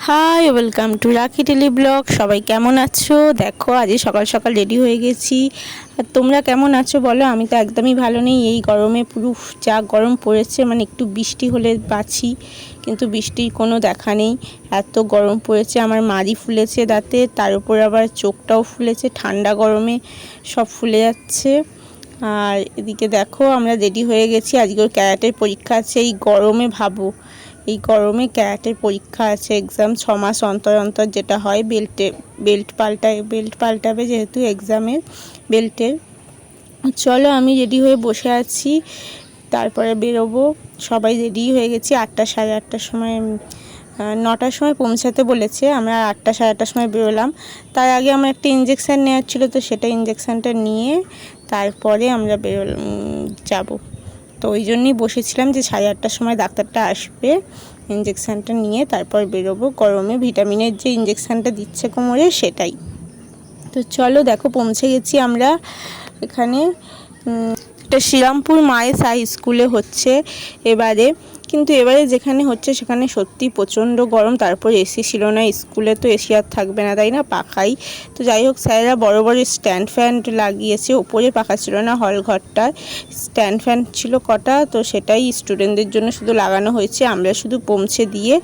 Hi welcome to রাখি tele blog. সবাই কেমন আছো? দেখো আজ সকাল সকাল রেডি হয়ে গেছি। আর তোমরা কেমন আছো বলো? আমি তো একদমই ভালো নেই। এই গরমে পুরো যা গরম পড়েছে, মানে একটু বৃষ্টি হলে বাঁচি, কিন্তু বৃষ্টির কোনো দেখা নেই। এত গরম পড়েছে, আমার মাড়ি ফুলেছে দাঁতে, তার উপর আবার চোখটাও ফুলেছে, ঠান্ডা গরমে সব ফুলে যাচ্ছে। আর এদিকে দেখো আমরা রেডি হয়ে গেছি, আজকে ওর ক্যারাটের পরীক্ষা আছে। এই গরমে ভাবো, এই গরমে ক্যারাটের পরীক্ষা আছে, এক্সাম 6 মাস অন্তর অন্তর যেটা হয়, বেল্ট পাল্টাবে যেহেতু এক্সামের বেল্টের। চলো আমি রেডি হয়ে বসে আছি, তারপরে বেরোবো। সবাই রেডি হয়ে গেছি। 8টা সাড়ে 8টার সময় 9টার সময় পৌঁছাতে বলেছে, আমরা 8টা সাড়ে 8টার সময় বেরোলাম। তার আগে আমার একটা ইঞ্জেকশান নেওয়ার ছিল, তো সেটা ইঞ্জেকশানটা নিয়ে তারপরে আমরা যাবো। তো ওই জন্যই বসেছিলাম যে 8:30টার সময় ডাক্তারটা আসবে, ইঞ্জেকশানটা নিয়ে তারপর বেরোবো। গরমে ভিটামিনের যে ইঞ্জেকশানটা দিচ্ছে কোমরে, সেটাই। তো চলো দেখো পৌঁছে গেছি আমরা এখানে। এটা শ্রীরামপুর মায়ের হাই স্কুলে হচ্ছে এবারে, কিন্তু এবারে যেখানে হচ্ছে সেখানে সত্যি প্রচণ্ড গরম। তারপর এসি ছিল না, স্কুলে তো এসি আর থাকবে না, তাই না, পাখাই। তো যাই হোক, স্যারেরা বড় বড় স্ট্যান্ড ফ্যান লাগিয়েছে, ওপরে পাখা ছিল না, হল ঘরটায় স্ট্যান্ড ফ্যান ছিল কটা, তো সেটাই স্টুডেন্টদের জন্য শুধু লাগানো হয়েছে। আমরা শুধু পৌঁছে দিয়ে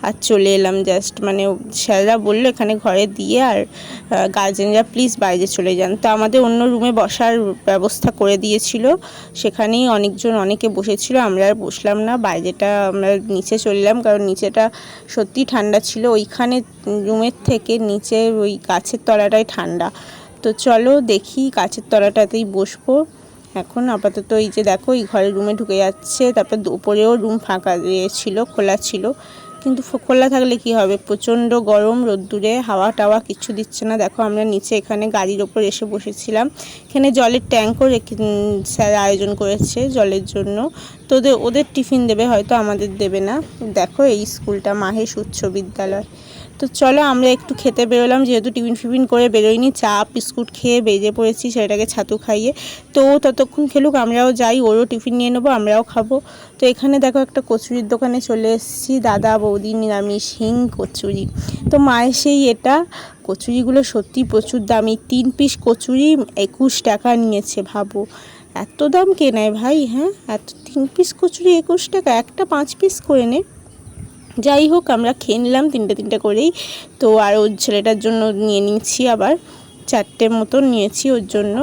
আর চলে এলাম জাস্ট, মানে স্যাররা বললো এখানে ঘরে দিয়ে, আর গার্জেনরা প্লিজ বাইরে চলে যান। তো আমাদের অন্য রুমে বসার ব্যবস্থা করে দিয়েছিল, সেখানেই অনেকে বসেছিল, আমরা আর বসলাম না। বাইরেটা আমরা নিচে চললাম, কারণ নিচেটা সত্যি ঠান্ডা ছিল, ওইখানে রুমের থেকে নিচে ওই গাছের তলাটাই ঠান্ডা। তো চলো দেখি গাছের তলাটাতেই বসবো এখন আপাতত। এই যে দেখো, এই ঘরের রুমে ঢুকে যাচ্ছে, তারপর উপরেও রুম ফাঁকা ছিল, খোলা ছিল, কিন্তু খোলা থাকলে কি হবে, প্রচণ্ড গরম, রোদ্দুরে হাওয়া টাওয়া কিচ্ছু দিচ্ছে না। দেখো আমরা নিচে এখানে গাড়ির ওপর এসে বসেছিলাম। এখানে জলের ট্যাঙ্কও স্যার আয়োজন করেছে জলের জন্য। তো ওদের টিফিন দেবে হয়তো, আমাদের দেবে না। দেখো এই স্কুলটা মাহেশ উচ্চ বিদ্যালয়। তো চলো আমরা একটু খেতে বেরোলাম, যেহেতু টিফিন করে বেরোয়নি, চা বিস্কুট খেয়ে বেরিয়ে পড়েছি ছেলেটাকে ছাতু খাইয়ে। তো ও ততক্ষণ খেলুক, আমরাও যাই, ওরও টিফিন নিয়ে নেবো, আমরাও খাবো। তো এখানে দেখো একটা কচুরির দোকানে চলে এসেছি, দাদা বৌদি নিরামিষ হিং কচুরি। তো মায়ের সেই এটা কচুরিগুলো সত্যি প্রচুর দামি, 3 পিস কচুরি 21 টাকা নিয়েছে। ভাবো এত দাম কে নেয় ভাই? হ্যাঁ, এত 3 পিস কচুরি 21 টাকা, একটা 5 পিস করে নে। যাই হোক আমরা খেয়ে নিলাম তিনটে করেই। তো আর ওর ছেলেটার জন্য নিয়ে নিচ্ছি, আবার 4টে মতন নিয়েছি ওর জন্য,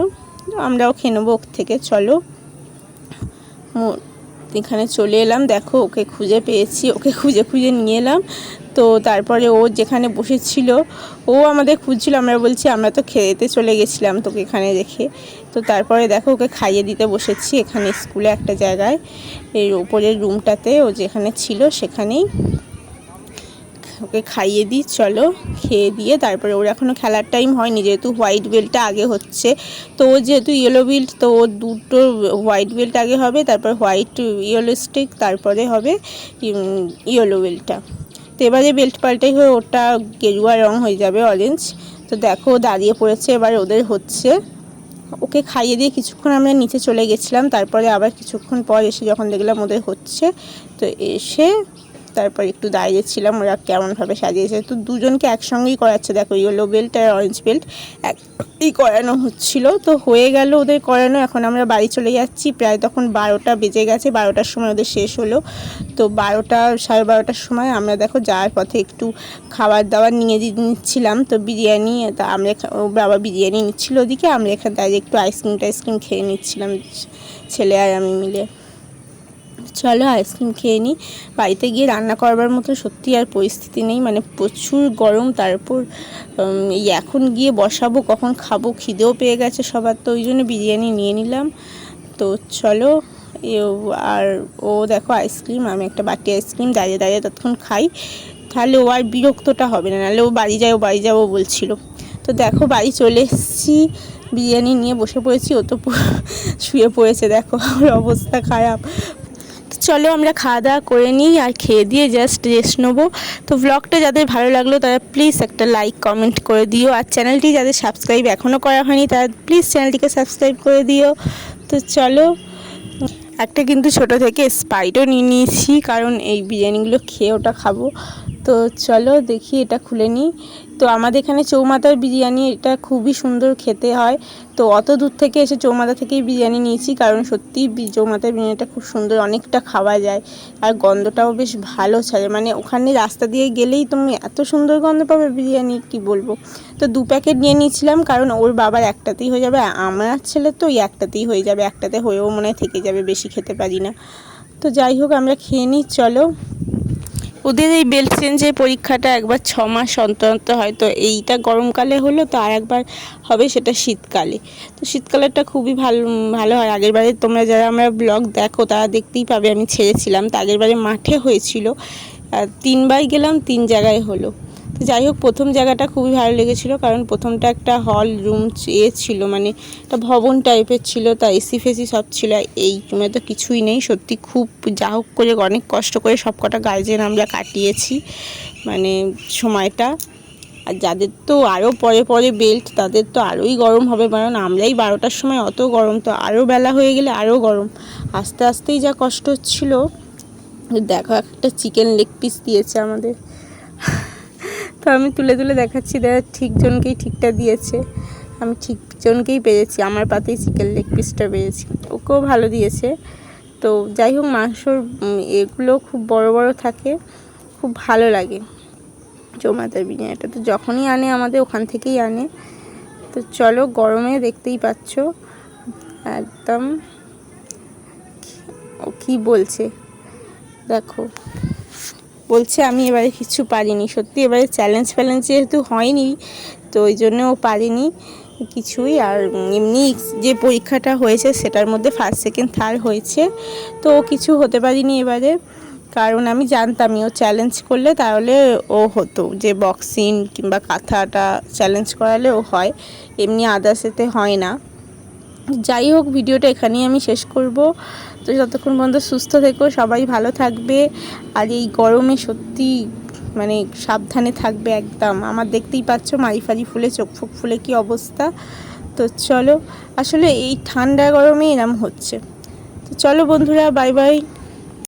আমরাও খেয়ে নেবো ওর থেকে। চলো এখানে চলে এলাম, দেখো ওকে খুঁজে পেয়েছি, ওকে খুঁজে নিয়ে এলাম। তো তারপরে ও যেখানে বসেছিল ও আমাদের খুঁজছিল, আমরা বলছি আমরা তো খেতে চলে গেছিলাম তোকে এখানে রেখে। তো তারপরে দেখো ওকে খাইয়ে দিতে বসেছি এখানে স্কুলে একটা জায়গায়, এর উপরের রুমটাতে ও যেখানে ছিল সেখানেই ওকে খাইয়ে দিই। চলো খেয়ে দিয়ে তারপরে, ওর এখনও খেলার টাইম হয়নি, যেহেতু হোয়াইট বেল্টটা আগে হচ্ছে। তো ও যেহেতু ইয়েলো বেল্ট, তো ওর দুটো হোয়াইট বেল্ট আগে হবে, তারপর হোয়াইট ইয়েলো স্টিক, তারপরে হবে ইয়েলো বেল্টটা। তো এবারে বেল্ট পাল্টাই হয়ে ওটা গেরুয়া রং হয়ে যাবে, অরেঞ্জ। তো দেখো দাঁড়িয়ে পড়েছে, এবার ওদের হচ্ছে। ওকে খাইয়ে দিয়ে কিছুক্ষণ আমরা নিচে চলে গেছিলাম, তারপরে আবার কিছুক্ষণ পর এসে যখন দেখলাম ওদের হচ্ছে, তো এসে তারপর একটু দাঁড়িয়েছিলাম ওরা কেমনভাবে সাজিয়েছে। তো দুজনকে একসঙ্গেই করাচ্ছে, দেখো ইয়েলো বেল্ট আর অরেঞ্জ বেল্ট একই করানো হচ্ছিল। তো হয়ে গেল ওদের করানো, এখন আমরা বাড়ি চলে যাচ্ছি। প্রায় তখন 12টা বেজে গেছে, 12টার সময় ওদের শেষ হলো। তো 12টা সাড়ে 12টার সময় আমরা দেখো যাওয়ার পথে একটু খাবার দাবার নিয়ে নিচ্ছিলাম। তো বিরিয়ানি, তা আমরা বাবা বিরিয়ানি নিচ্ছিল ওদিকে, আমরা এখানে দাঁড়িয়ে একটু আইসক্রিম খেয়ে নিচ্ছিলাম ছেলে আর আমি মিলে। চলো আইসক্রিম খেয়ে নিই। বাড়িতে গিয়ে রান্না করবার মতো সত্যি আর পরিস্থিতি নেই, মানে প্রচুর গরম। তারপর এই এখন গিয়ে বসাবো, কখন খাবো, খিদেও পেয়ে গেছে সবার, তো ওই জন্য বিরিয়ানি নিয়ে নিলাম। তো চলো আর ও দেখো আইসক্রিম, আমি একটা বাটি আইসক্রিম দাঁড়িয়ে ততক্ষণ খাই, তাহলে ও আর বিরক্তটা হবে না, নাহলে ও বাড়ি যাবো বলছিল। তো দেখো বাড়ি চলে এসেছি, বিরিয়ানি নিয়ে বসে পড়েছি, ও তো শুয়ে পড়েছে, দেখো আমার অবস্থা খারাপ। চলো আমরা খাওয়া দাওয়া করে নিই, আর খেয়ে দিয়ে জাস্ট রেস্ট নেবো। তো ব্লগটা যাদের ভালো লাগলো তারা প্লিজ একটা লাইক কমেন্ট করে দিও, আর চ্যানেলটি যাদের সাবস্ক্রাইব এখনও করা হয়নি তারা প্লিজ চ্যানেলটিকে সাবস্ক্রাইব করে দিও। তো চলো, একটা কিন্তু ছোটো থেকে স্প্রাইটও নিয়ে নিয়েছি, কারণ এই বিরিয়ানিগুলো খেয়ে ওটা খাবো। তো তো চলো দেখি এটা খুলে নিই। তো আমাদের এখানে চৌমাথার বিরিয়ানি এটা খুবই সুন্দর খেতে হয়। তো অত দূর থেকে এসে চৌমাথা থেকেই বিরিয়ানি নিয়েছি, কারণ সত্যি চৌমাথার বিরিয়ানিটা খুব সুন্দর, অনেকটা খাওয়া যায় আর গন্ধটাও বেশ ভালো ছাড়ে। মানে ওখানে রাস্তা দিয়ে গেলেই তুমি এত সুন্দর গন্ধ পাবে বিরিয়ানি, কি বলবো। তো 2 প্যাকেট নিয়ে নিয়েছিলাম, কারণ ওর বাবার একটাতেই হয়ে যাবে, আমার ছেলে তো ওই একটাতেই হয়ে যাবে, একটাতে হয়েও মনে হয় থেকে যাবে, বেশি খেতে পারি না। তো যাই হোক আমরা খেয়ে নিই চলো। ওদের এই বেল্ট চেঞ্জের পরীক্ষাটা একবার 6 মাস অন্তর অন্তর হয়। তো এইটা গরমকালে হলো, তো আর একবার হবে সেটা শীতকালে। তো শীতকালেরটা খুবই ভালো হয়। আগেরবারে তোমরা যারা আমরা ব্লগ দেখো তারা দেখতেই পাবে, আমি ছেড়েছিলাম। তো আগেরবারে মাঠে হয়েছিল, 3বার গেলাম, 3 জায়গায় হলো। তো যাই হোক প্রথম জায়গাটা খুবই ভালো লেগেছিলো, কারণ প্রথমটা একটা হল রুম ছিল, মানে একটা ভবন টাইপের ছিল, তা এসি ফেসি সব ছিল। এই রুমে তো কিছুই নেই, সত্যি খুব যা হোক করে অনেক কষ্ট করে সব কটা গার্জেন আমরা কাটিয়েছি মানে সময়টা। আর যাদের তো আরও পরে পরে বেল্ট তাদের তো আরোই গরম হবে, কারণ আমরাই 12টার সময় অত গরম, তো আরও বেলা হয়ে গেলে আরও গরম। আস্তে আস্তেই যা কষ্ট হচ্ছিলো। দেখো একটা চিকেন লেগ পিস দিয়েছে আমাদের, তো আমি তুলে তুলে দেখাচ্ছি, দেখা ঠিক জনকেই ঠিকটা দিয়েছে, আমি ঠিক জনকেই পেয়েছি, আমার পাতেই চিকেন লেগ পিসটা পেয়েছি, ওকেও ভালো দিয়েছে। তো যাই হোক মাংসর এগুলো খুব বড় বড় থাকে, খুব ভালো লাগে চৌমাথার বিরিয়ানিটা। তো যখনই আনে আমাদের ওখান থেকেই আনে। তো চলো গরমে দেখতেই পাচ্ছ একদম ও কী বলছে দেখো, বলছে আমি এবারে কিছু পারিনি। সত্যি এবারে চ্যালেঞ্জ যেহেতু হয়নি, তো ওই জন্য ও পারিনি কিছুই। আর এমনি যে পরীক্ষাটা হয়েছে সেটার মধ্যে ফার্স্ট সেকেন্ড থার্ড হয়েছে, তো ও কিছু হতে পারিনি এবারে, কারণ আমি জানতামই ও চ্যালেঞ্জ করলে তাহলে ও হতো, যে বক্সিং কিংবা কাঁথাটা চ্যালেঞ্জ করালে ও হয়, এমনি আদার্সেতে হয় না। যাই হোক ভিডিওটা এখানেই আমি শেষ করব। তো যতক্ষণ পর্যন্ত সুস্থ থেকো, সবাই ভালো থাকবে। আর এই গরমে সত্যি মানে সাবধানে থাকবে একদম। আমার দেখতেই পাচ্ছ মারি ফারি ফুলে চোখ ফোক ফুলে কি অবস্থা। তো চলো, আসলে এই ঠান্ডা গরমে এরম হচ্ছে। তো চলো বন্ধুরা, বাই বাই।